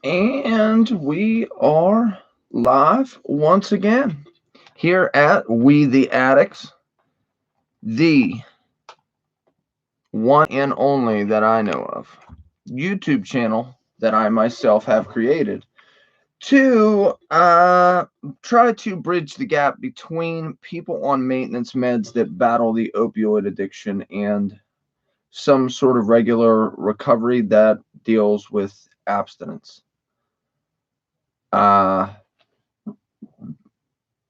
And we are live once again here at We the Addicts, the one and only that I know of YouTube channel that I myself have created to try to bridge the gap between people on maintenance meds that battle the opioid addiction and some sort of regular recovery that deals with abstinence. Uh,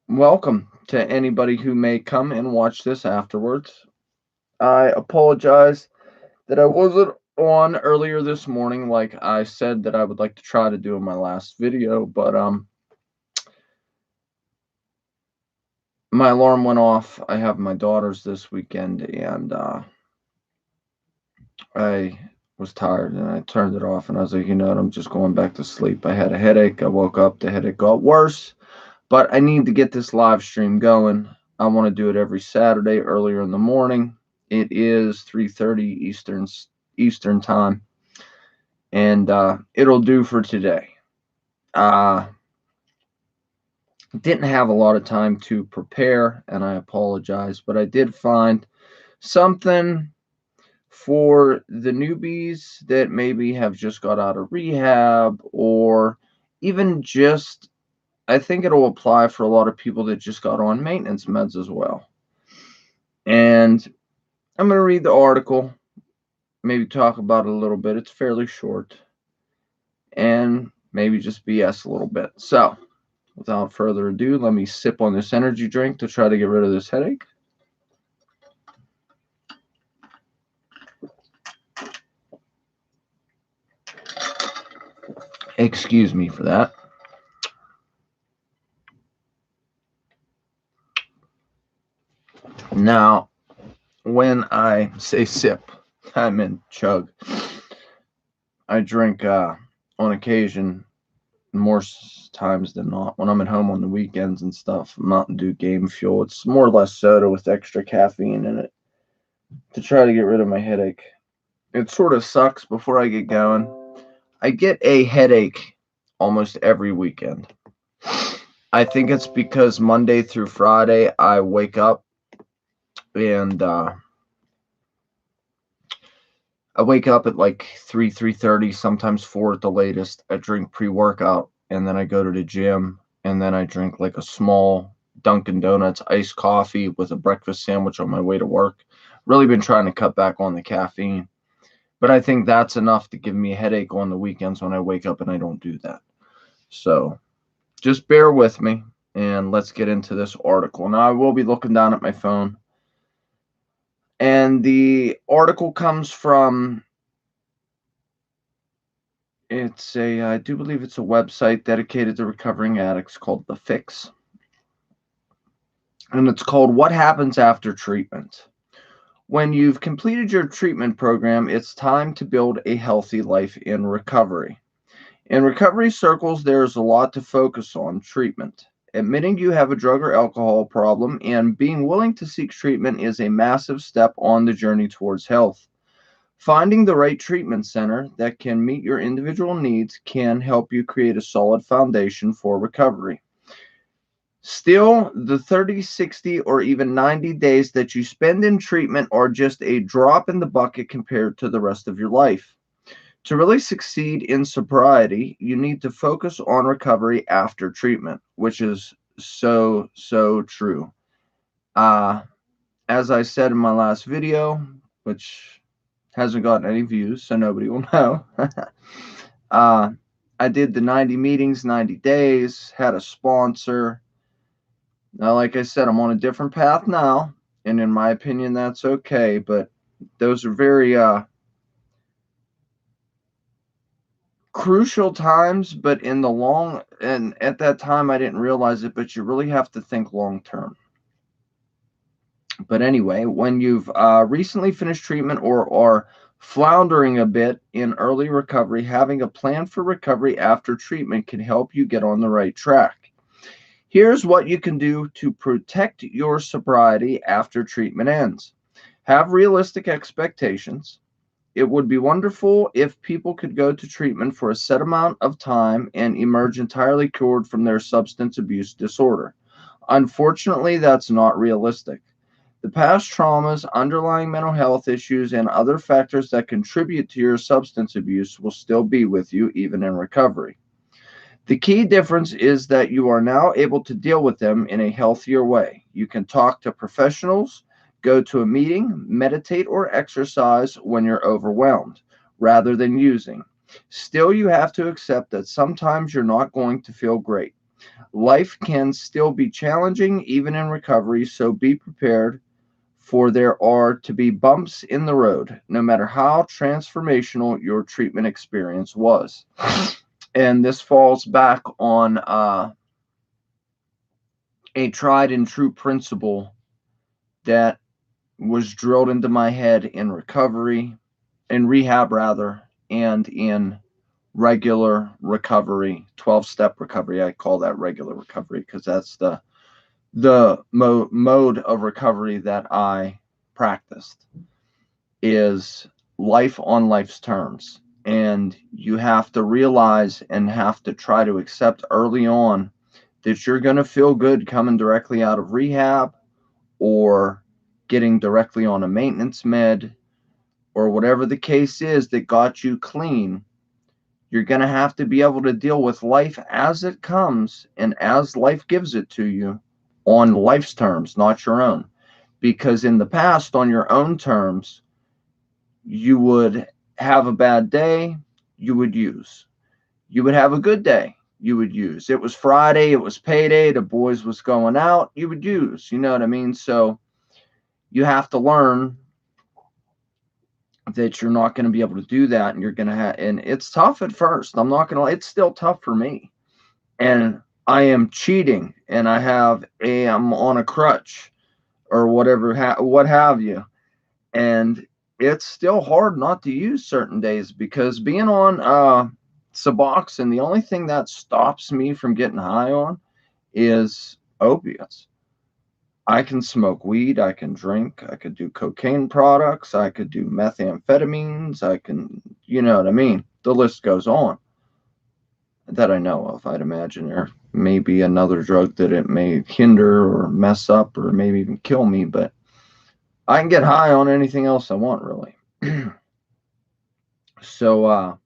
Welcome to anybody who may come and watch this afterwards. I apologize that I wasn't on earlier this morning like I said that I would like to try to do in my last video, but my alarm went off. I have my daughters this weekend and I was tired and I turned it off and I was like, you know what, I'm just going back to sleep. I had a headache. I woke up, the headache got worse. But I need to get this live stream going. I want to do it every Saturday earlier in the morning. It is 3:30 Eastern time, and it'll do for today. Didn't have a lot of time to prepare, and I apologize, but I did find something for the newbies that maybe have just got out of rehab, or even just I think it'll apply for a lot of people that just got on maintenance meds as well. And I'm going to read the article, maybe talk about it a little bit. It's fairly short, and maybe just BS a little bit. So, without further ado, let me sip on this energy drink to try to get rid of this headache. Excuse me for that. Now, when I say sip, I meant chug. I drink on occasion, more times than not. When I'm at home on the weekends and stuff, Mountain Dew Game Fuel. It's more or less soda with extra caffeine in it to try to get rid of my headache. It sort of sucks before I get going. I get a headache almost every weekend. I think it's because Monday through Friday I wake up and I wake up at like 3:30, sometimes 4 at the latest. I drink pre-workout and then I go to the gym and then I drink like a small Dunkin' Donuts iced coffee with a breakfast sandwich on my way to work. Really been trying to cut back on the caffeine. But I think that's enough to give me a headache on the weekends when I wake up and I don't do that. So just bear with me and let's get into this article. Now I will be looking down at my phone. And the article comes from, I do believe it's a website dedicated to recovering addicts called The Fix. And it's called What Happens After Treatment. When you've completed your treatment program, it's time to build a healthy life in recovery. In recovery circles, there's a lot to focus on: treatment. Admitting you have a drug or alcohol problem and being willing to seek treatment is a massive step on the journey towards health. Finding the right treatment center that can meet your individual needs can help you create a solid foundation for recovery. Still, the 30, 60, or even 90 days that you spend in treatment are just a drop in the bucket compared to the rest of your life. To really succeed in sobriety, you need to focus on recovery after treatment, which is so, so true. As I said in my last video, which hasn't gotten any views, so nobody will know, I did the 90 meetings, 90 days, had a sponsor. Now, like I said, I'm on a different path now, and in my opinion, that's okay, but those are very crucial times, but in the long, and at that time I didn't realize it, but you really have to think long term. But anyway, when you've recently finished treatment or are floundering a bit in early recovery, having a plan for recovery after treatment can help you get on the right track. Here's what you can do to protect your sobriety after treatment ends. Have realistic expectations. It would be wonderful if people could go to treatment for a set amount of time and emerge entirely cured from their substance abuse disorder. Unfortunately, that's not realistic. The past traumas, underlying mental health issues, and other factors that contribute to your substance abuse will still be with you even in recovery. The key difference is that you are now able to deal with them in a healthier way. You can talk to professionals, go to a meeting, meditate, or exercise when you're overwhelmed, rather than using. Still, you have to accept that sometimes you're not going to feel great. Life can still be challenging even in recovery, so be prepared, for there are to be bumps in the road, no matter how transformational your treatment experience was. And this falls back on a tried and true principle that was drilled into my head in recovery, in rehab rather, and in regular recovery, 12-step recovery. I call that regular recovery because that's the mode of recovery that I practiced, is life on life's terms. And you have to realize and have to try to accept early on that you're going to feel good coming directly out of rehab or getting directly on a maintenance med or whatever the case is that got you clean. You're going to have to be able to deal with life as it comes and as life gives it to you on life's terms, not your own. Because in the past, on your own terms, you would have a bad day, you would use. You would have a good day, you would use. It was Friday, it was payday, the boys was going out, you would use. You know what I mean? So you have to learn that you're not going to be able to do that, and you're going to have, and it's tough at first. I'm not going to, it's still tough for me. And I am cheating, and I'm on a crutch or whatever, what have you. And it's still hard not to use certain days because being on Suboxone, the only thing that stops me from getting high on is opiates. I can smoke weed, I can drink, I could do cocaine products, I could do methamphetamines, I can, you know what I mean? The list goes on that I know of. I'd imagine there may be another drug that it may hinder or mess up or maybe even kill me, but I can get high on anything else I want, really. So,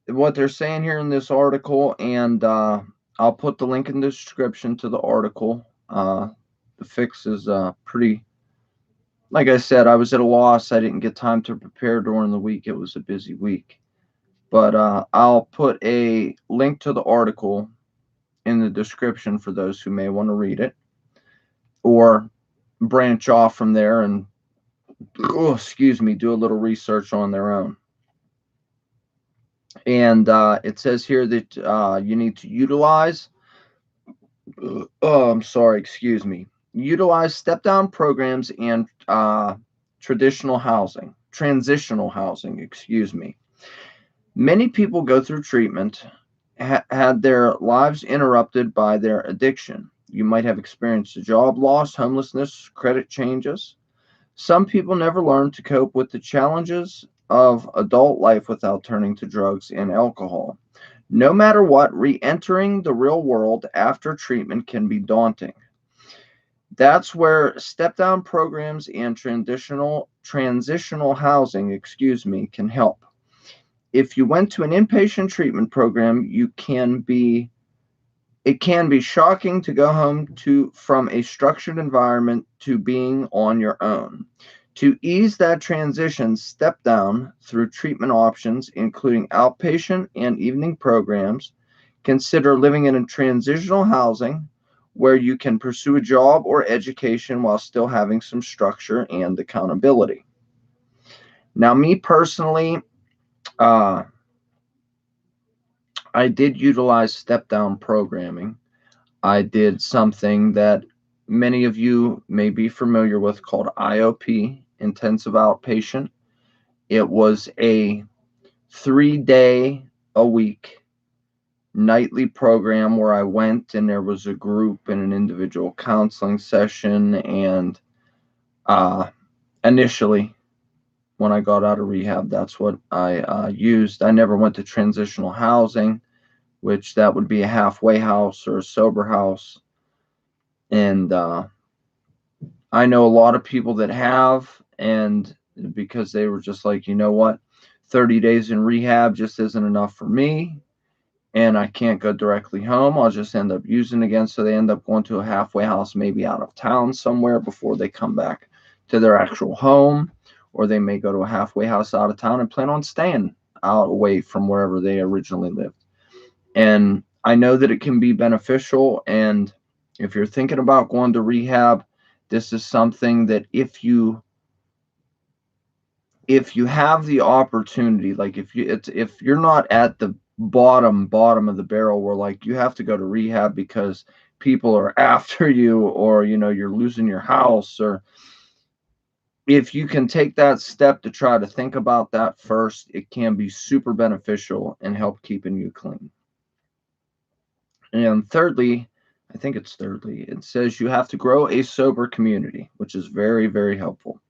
what they're saying here in this article, and I'll put the link in the description to the article. The fix is pretty, like I said, I was at a loss. I didn't get time to prepare during the week. It was a busy week. But I'll put a link to the article in the description for those who may want to read it or branch off from there and, oh, excuse me, do a little research on their own. And it says here that you need to utilize, I'm sorry, excuse me, utilize step-down programs and transitional housing, excuse me. Many people go through treatment, had their lives interrupted by their addiction. You might have experienced a job loss, homelessness, credit changes. Some people never learn to cope with the challenges of adult life without turning to drugs and alcohol. No matter what, re-entering the real world after treatment can be daunting. That's where step-down programs and transitional housing, can help. If you went to an inpatient treatment program, it can be shocking to go home from a structured environment to being on your own. To ease that transition, step down through treatment options, including outpatient and evening programs. Consider living in a transitional housing where you can pursue a job or education while still having some structure and accountability. Now, me personally, I did utilize step down programming. I did something that many of you may be familiar with called IOP, intensive outpatient. It was a 3-day a week nightly program where I went and there was a group and an individual counseling session. And initially, when I got out of rehab. That's what I used. I never went to transitional housing, which that would be a halfway house or a sober house. And I know a lot of people that have, and because they were just like, you know what, 30 days in rehab just isn't enough for me, and I can't go directly home. I'll just end up using again. So they end up going to a halfway house, maybe out of town somewhere before they come back to their actual home, or they may go to a halfway house out of town and plan on staying out away from wherever they originally lived. And I know that it can be beneficial. And if you're thinking about going to rehab, this is something that if you have the opportunity, like if you're not at the bottom of the barrel where like you have to go to rehab because people are after you, or you're losing your house, or if you can take that step to try to think about that first, it can be super beneficial and help keeping you clean. And thirdly, I think it's thirdly, it says you have to grow a sober community, which is very, very helpful.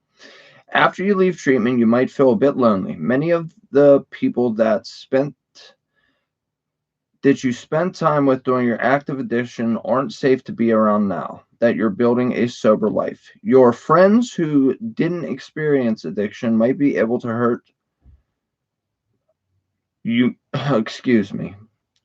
After you leave treatment, you might feel a bit lonely. Many of the people that you spend time with during your active addiction aren't safe to be around now that you're building a sober life. Your friends who didn't experience addiction might be able to hurt you, excuse me.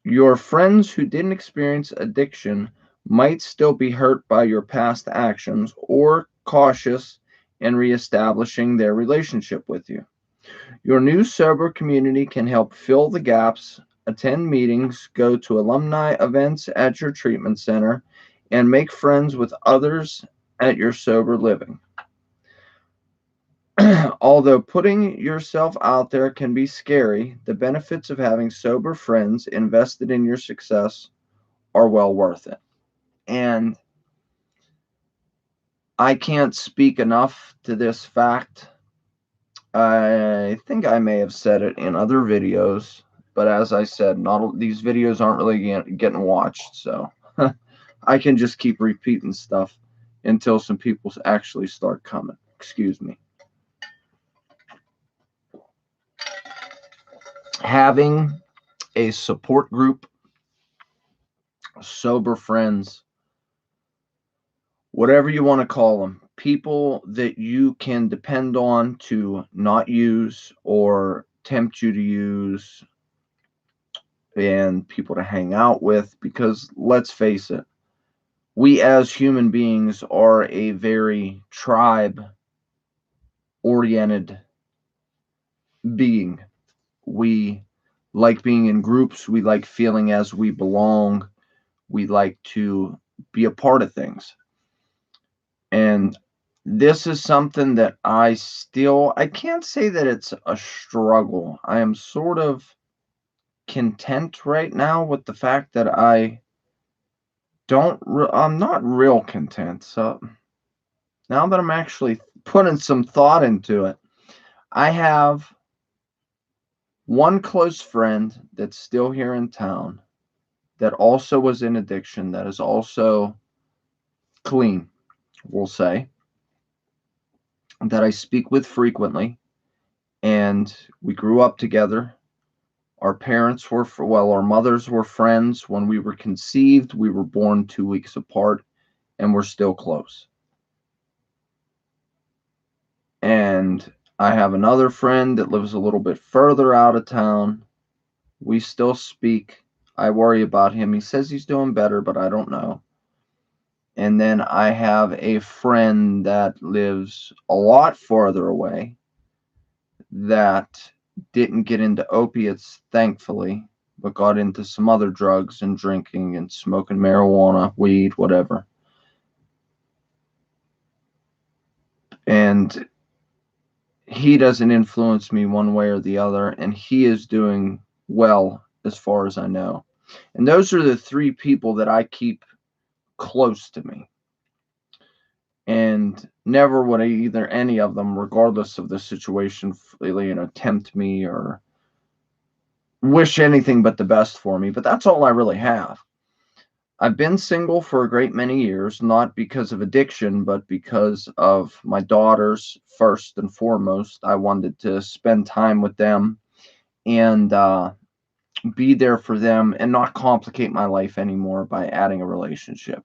Your friends who didn't experience addiction might still be hurt by your past actions or cautious in reestablishing their relationship with you. Your new sober community can help fill the gaps, attend meetings, go to alumni events at your treatment center, and make friends with others at your sober living. Although putting yourself out there can be scary, the benefits of having sober friends invested in your success are well worth it. And I can't speak enough to this fact. I think I may have said it in other videos, but as I said, not these videos aren't really getting watched, so I can just keep repeating stuff until some people actually start coming. Excuse me. Having a support group, sober friends, whatever you want to call them, people that you can depend on to not use or tempt you to use, and people to hang out with, because let's face it, we as human beings are a very tribe oriented being. We like being in groups, we like feeling as we belong, we like to be a part of things. And this is something that I can't say that it's a struggle. I am sort of content right now with the fact that I'm not real content. So now that I'm actually putting some thought into it, I have one close friend that's still here in town that also was in addiction, that is also clean, we'll say, that I speak with frequently. And we grew up together. Our mothers were friends. When we were conceived, we were born 2 weeks apart, and we're still close. And I have another friend that lives a little bit further out of town. We still speak. I worry about him. He says he's doing better, but I don't know. And then I have a friend that lives a lot farther away that didn't get into opiates, thankfully, but got into some other drugs and drinking and smoking marijuana, weed, whatever. And he doesn't influence me one way or the other, and he is doing well as far as I know. And those are the three people that I keep close to me. And never would either any of them, regardless of the situation, tempt me or wish anything but the best for me. But that's all I really have. I've been single for a great many years, not because of addiction, but because of my daughters, first and foremost. I wanted to spend time with them and be there for them and not complicate my life anymore by adding a relationship.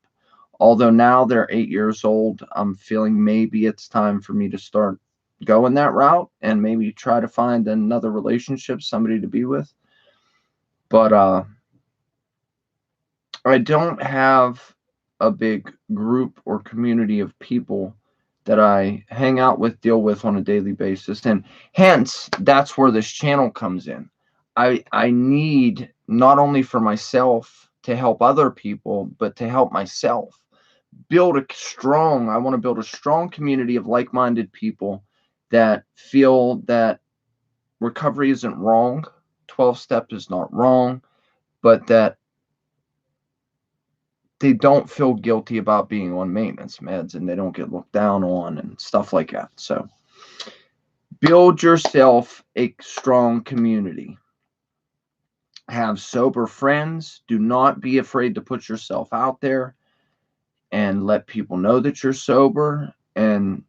Although now they're 8 years old, I'm feeling maybe it's time for me to start going that route and maybe try to find another relationship, somebody to be with. But I don't have a big group or community of people that I hang out with, deal with on a daily basis. And hence, that's where this channel comes in. I need not only for myself to help other people, but to help myself I want to build a strong community of like minded people that feel that recovery isn't wrong, 12 step is not wrong, but that they don't feel guilty about being on maintenance meds and they don't get looked down on and stuff like that. So build yourself a strong community. Have sober friends. Do not be afraid to put yourself out there and let people know that you're sober. And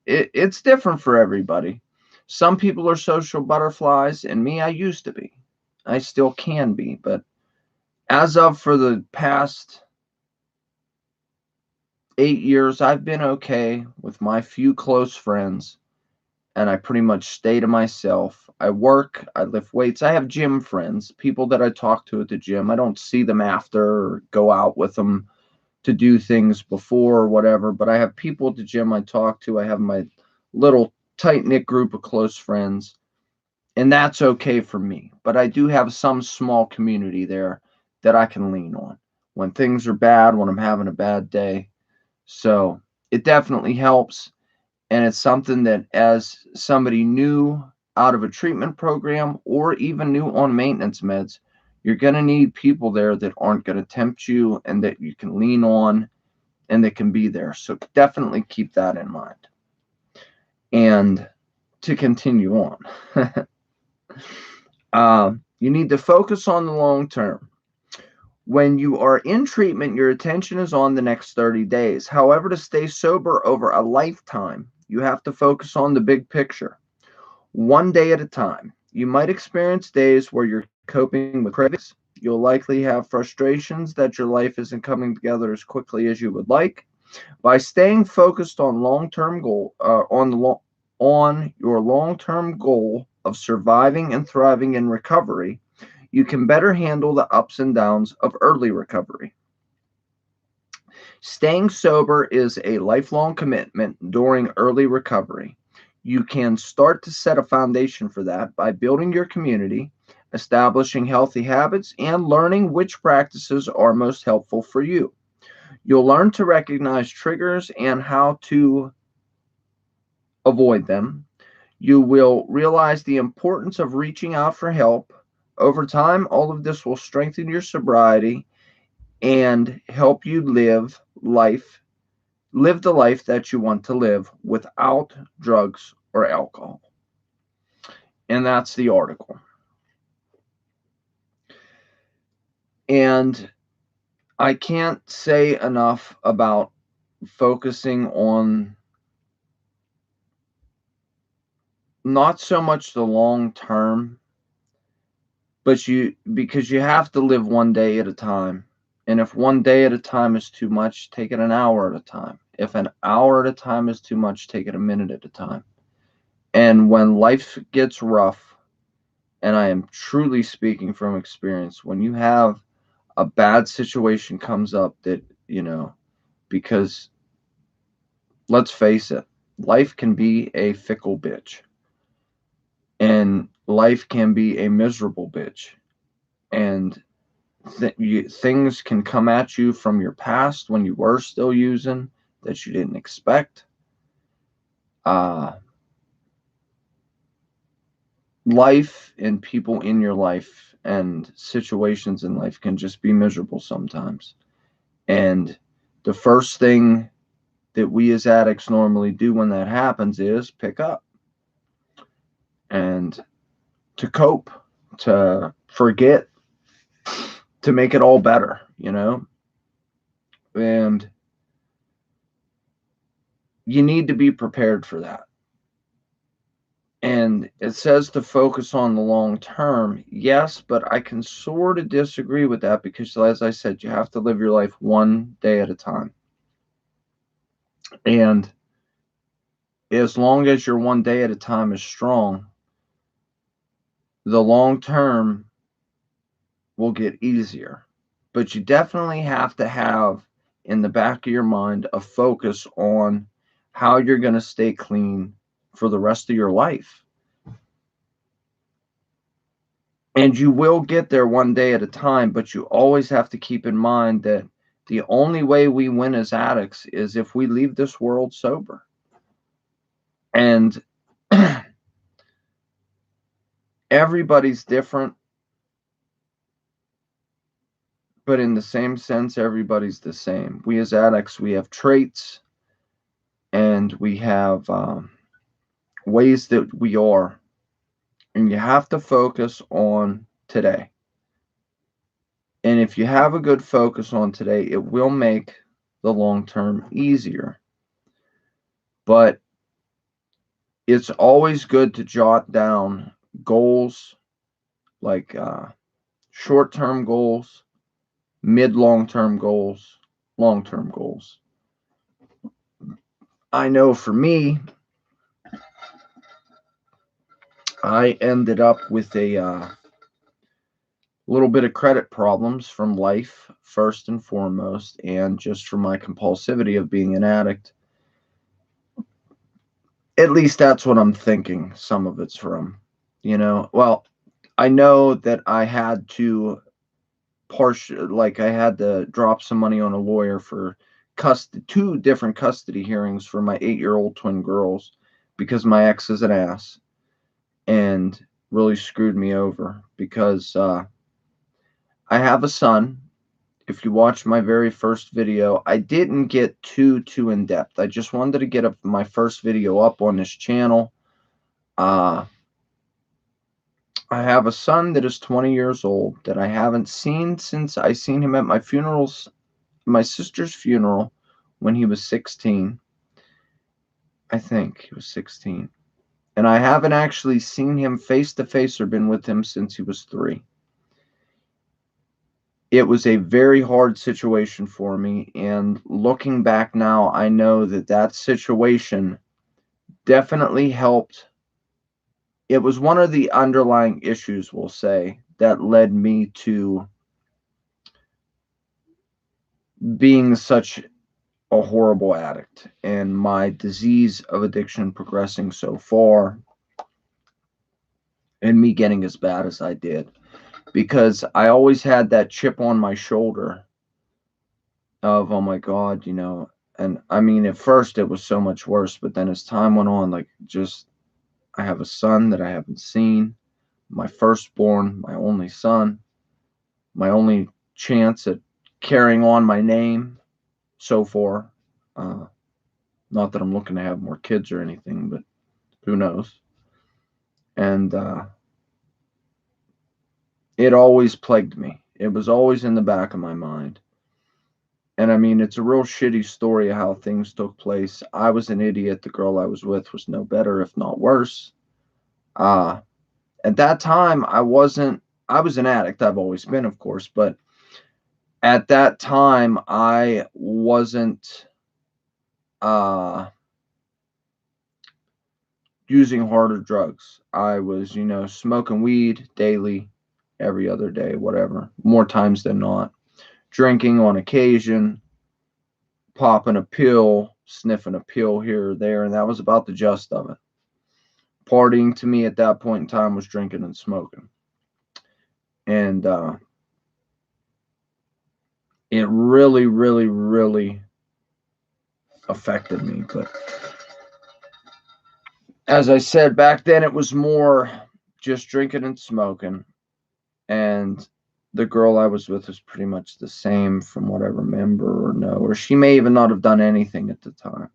it's different for everybody. Some people are social butterflies, and me, I used to be. I still can be, but as of for the past 8 years, I've been okay with my few close friends, and I pretty much stay to myself. I work, I lift weights. I have gym friends, people that I talk to at the gym. I don't see them after or go out with them to do things before or whatever, but I have people at the gym I talk to. I have my little tight knit group of close friends, and that's okay for me. But I do have some small community there that I can lean on when things are bad, when I'm having a bad day. So it definitely helps. And it's something that, as somebody new out of a treatment program or even new on maintenance meds, you're going to need people there that aren't going to tempt you and that you can lean on and that can be there. So definitely keep that in mind. And to continue on, you need to focus on the long term. When you are in treatment, your attention is on the next 30 days. However, to stay sober over a lifetime, you have to focus on the big picture, one day at a time. You might experience days where you're coping with cravings. You'll likely have frustrations that your life isn't coming together as quickly as you would like. By staying focused on long-term goal, on your long-term goal of surviving and thriving in recovery, you can better handle the ups and downs of early recovery. Staying sober is a lifelong commitment during early recovery. You can start to set a foundation for that by building your community, establishing healthy habits, and learning which practices are most helpful for you. You'll learn to recognize triggers and how to avoid them. You will realize the importance of reaching out for help. Over time, all of this will strengthen your sobriety and help you live the life that you want to live without drugs or alcohol. And that's the article. And I can't say enough about focusing on not so much the long term, but because you have to live one day at a time. And if one day at a time is too much, take it an hour at a time. If an hour at a time is too much, take it a minute at a time. And when life gets rough, and I am truly speaking from experience, when you have a bad situation comes up that, because let's face it, life can be a fickle bitch, and life can be a miserable bitch, and things can come at you from your past when you were still using that you didn't expect. Uh, Life and people in your life and situations in life can just be miserable sometimes. And the first thing that we as addicts normally do when that happens is pick up and to cope, to forget, to make it all better. And you need to be prepared for that. And it says to focus on the long term. Yes, but I can sort of disagree with that because, as I said, you have to live your life one day at a time. And as long as your one day at a time is strong, the long term will get easier. But you definitely have to have in the back of your mind a focus on how you're going to stay clean for the rest of your life. And you will get there one day at a time, but you always have to keep in mind that the only way we win as addicts is if we leave this world sober. And everybody's different, but in the same sense, everybody's the same. We as addicts, we have traits and we have ways that we are. And you have to focus on today. And if you have a good focus on today, it will make the long term easier. But it's always good to jot down goals, like short term goals, mid long term goals, long term goals. I know for me, I ended up with a little bit of credit problems from life, first and foremost, and just from my compulsivity of being an addict. At least that's what I'm thinking some of it's from. Well, I know that I had to like I had to drop some money on a lawyer for two different custody hearings for my 8-year-old twin girls because my ex is an ass and really screwed me over because I have a son. If you watch my very first video, I didn't get too in depth. I just wanted to get my first video up on this channel. I have a son that is 20 years old that I haven't seen since I seen him at my sister's funeral when he was 16. I think he was 16. And I haven't actually seen him face to face or been with him since he was 3. It was a very hard situation for me, and looking back now, I know that situation definitely helped. It was one of the underlying issues, we'll say, that led me to being such a horrible addict and my disease of addiction progressing so far and me getting as bad as I did, because I always had that chip on my shoulder of, oh my God, and I mean, at first it was so much worse, but then as time went on, like, just, I have a son that I haven't seen, my firstborn, my only son, my only chance at carrying on my name so far. Not that I'm looking to have more kids or anything, but who knows? And it always plagued me. It was always in the back of my mind. And I mean, it's a real shitty story of how things took place. I was an idiot. The girl I was with was no better, if not worse. At that time, I was an addict. I've always been, of course, but at that time, I wasn't using harder drugs. I was, smoking weed daily, every other day, whatever, more times than not. Drinking on occasion, popping a pill, sniffing a pill here or there, and that was about the gist of it. Partying to me at that point in time was drinking and smoking. And it really, really, really affected me. But as I said, back then it was more just drinking and smoking. And the girl I was with was pretty much the same from what I remember or know. Or she may even not have done anything at the time.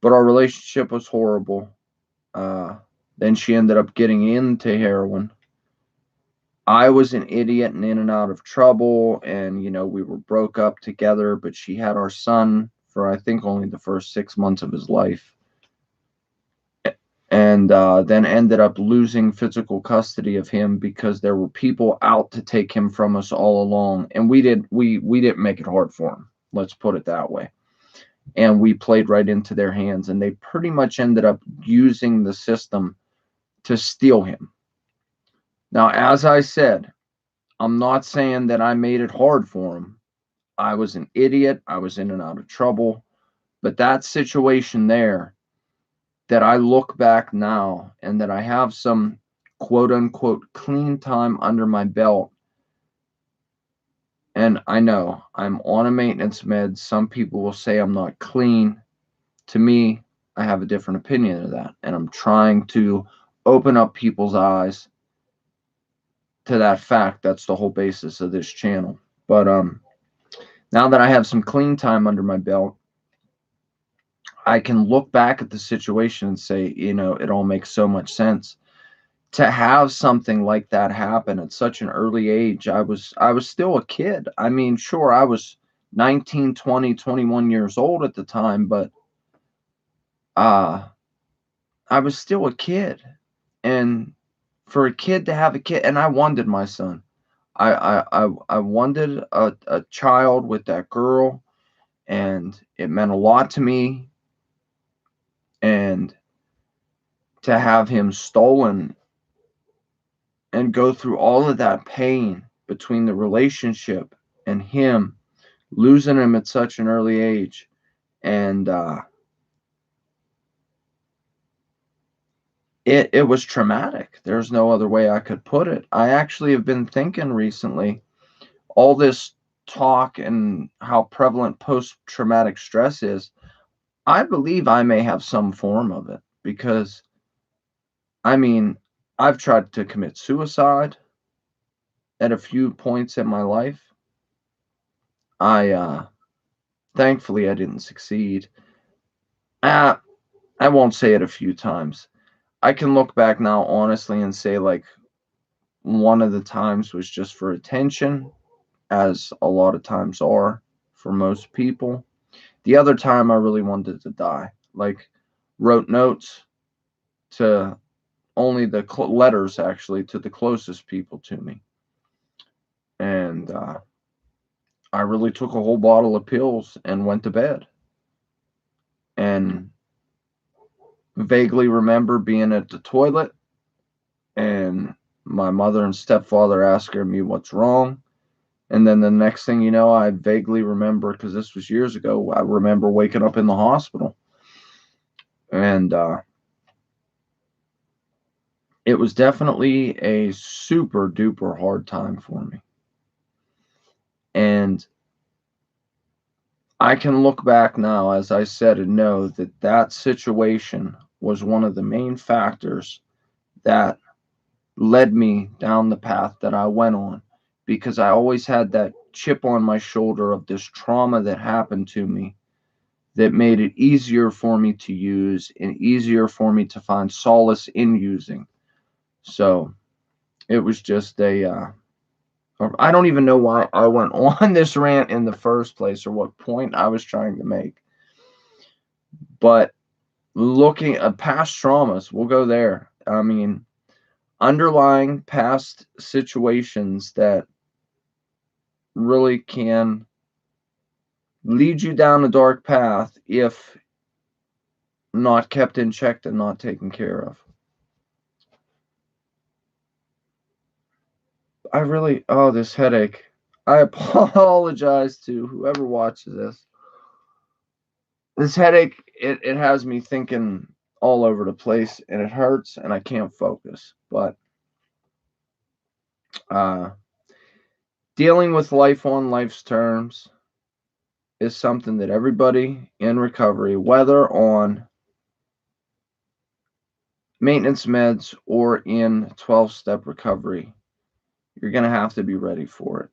But our relationship was horrible. Then she ended up getting into heroin. I was an idiot and in and out of trouble, and we were broke up together, but she had our son for I think only the first 6 months of his life, and then ended up losing physical custody of him because there were people out to take him from us all along, and we didn't make it hard for him. Let's put it that way. And we played right into their hands, and they pretty much ended up using the system to steal him. Now, as I said, I'm not saying that I made it hard for him. I was an idiot. I was in and out of trouble. But that situation there, that I look back now and that I have some quote unquote clean time under my belt. And I know I'm on a maintenance med. Some people will say I'm not clean. To me, I have a different opinion of that. And I'm trying to open up people's eyes to that fact. That's the whole basis of this channel. But now that I have some clean time under my belt, I can look back at the situation and say, it all makes so much sense. To have something like that happen at such an early age, I was still a kid. I mean, sure, I was 19, 20, 21 years old at the time, but uh I was still a kid. And for a kid to have a kid, and I wanted my son. I wanted a child with that girl, and it meant a lot to me. And to have him stolen and go through all of that pain between the relationship and him, losing him at such an early age, and it was traumatic. There's no other way I could put it. I actually have been thinking recently, all this talk and how prevalent post-traumatic stress is. I believe I may have some form of it because, I mean, I've tried to commit suicide at a few points in my life. I thankfully I didn't succeed. Uh, I won't say it a few times. I can look back now honestly and say, like, one of the times was just for attention, as a lot of times are for most people. The other time I really wanted to die. Like, wrote notes to only the letters, actually, to the closest people to me. And I really took a whole bottle of pills and went to bed. And vaguely remember being at the toilet and my mother and stepfather asking me what's wrong. And then the next thing you know, I vaguely remember, because this was years ago, I remember waking up in the hospital. And it was definitely a super duper hard time for me. And I can look back now, as I said, and know that that situation was one of the main factors that led me down the path that I went on, because I always had that chip on my shoulder of this trauma that happened to me that made it easier for me to use and easier for me to find solace in using. So it was just I don't even know why I went on this rant in the first place or what point I was trying to make. But looking at past traumas, we'll go there. I mean, underlying past situations that really can lead you down a dark path if not kept in check and not taken care of. This headache. I apologize to whoever watches this. This headache, it has me thinking all over the place, and it hurts, and I can't focus. But uh, dealing with life on life's terms is something that everybody in recovery, whether on maintenance meds or in 12-step recovery, you're going to have to be ready for it.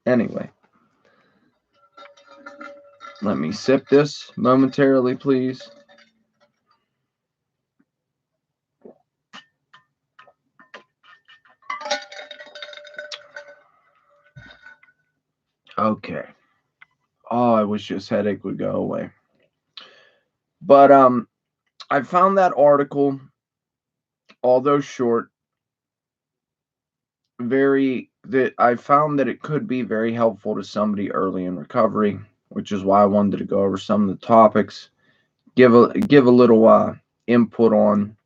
Anyway, let me sip this momentarily, please. Okay. Oh, I wish this headache would go away. But I found that article, although short, that I found that it could be very helpful to somebody early in recovery, which is why I wanted to go over some of the topics, give a little input on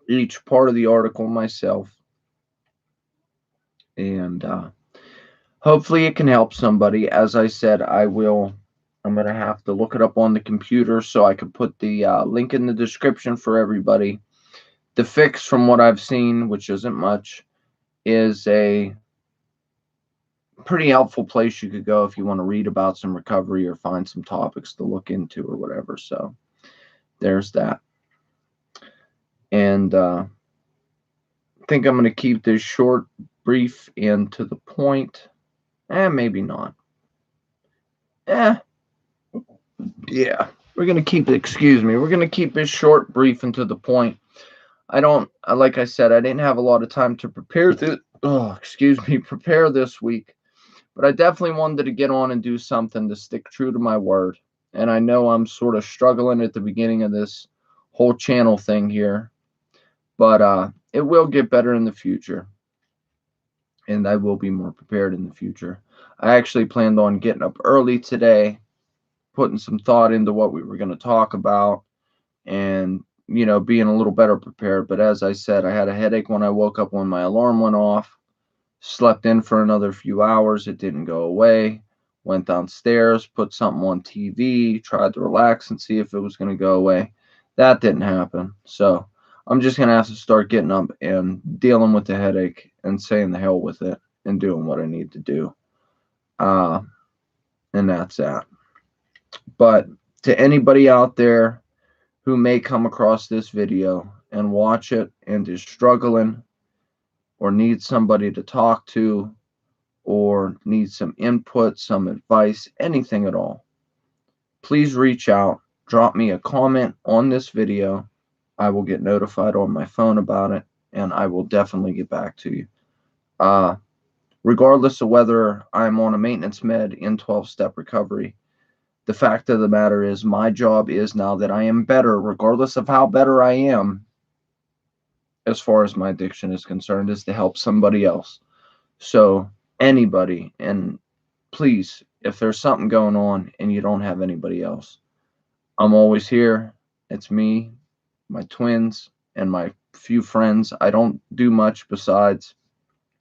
each part of the article myself, and hopefully it can help somebody. As I said, I'm going to have to look it up on the computer so I can put the link in the description for everybody. The fix, from what I've seen, which isn't much, is a pretty helpful place you could go if you want to read about some recovery or find some topics to look into or whatever. So there's that. And I think I'm going to keep this short, brief, and to the point. Maybe not. Yeah, we're going to keep it, we're going to keep this short, brief, and to the point. Like I said, I didn't have a lot of time to prepare prepare this week. But I definitely wanted to get on and do something to stick true to my word. And I know I'm sort of struggling at the beginning of this whole channel thing here, but it will get better in the future. And I will be more prepared in the future. I actually planned on getting up early today, putting some thought into what we were going to talk about, and being a little better prepared. But as I said, I had a headache when I woke up when my alarm went off. Slept in for another few hours. It didn't go away. Went downstairs, put something on TV, tried to relax and see if it was going to go away. That didn't happen. So I'm just going to have to start getting up and dealing with the headache and saying the hell with it and doing what I need to do. And that's that. But to anybody out there who may come across this video and watch it and is struggling or needs somebody to talk to, or need some input, some advice, anything at all, please reach out. Drop me a comment on this video. I will get notified on my phone about it, and I will definitely get back to you. Regardless of whether I'm on a maintenance med in 12-step recovery, the fact of the matter is my job is, now that I am better, regardless of how better I am, as far as my addiction is concerned, is to help somebody else. So anybody, and please, if there's something going on and you don't have anybody else, I'm always here. It's me, my twins, and my few friends. I don't do much besides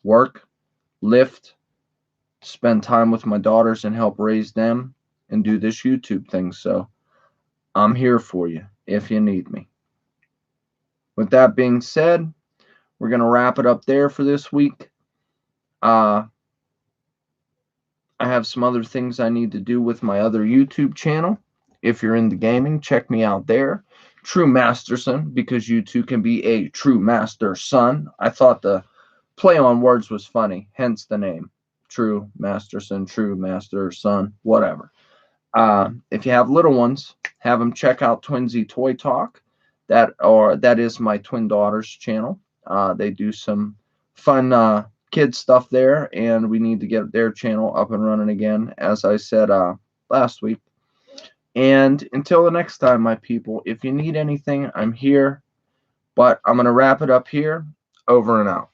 work, lift, spend time with my daughters and help raise them, and do this YouTube thing. So I'm here for you if you need me. With that being said, we're going to wrap it up there for this week. I have some other things I need to do with my other YouTube channel. If you're into gaming, check me out there. True Masterson, because you too can be a true master son. I thought the play on words was funny, hence the name. True Masterson, true master son, whatever. If you have little ones, have them check out Twinsy Toy Talk. That is my twin daughter's channel. They do some fun kid stuff there, and we need to get their channel up and running again, as I said last week. And until the next time, my people, if you need anything, I'm here. But I'm going to wrap it up here. Over and out.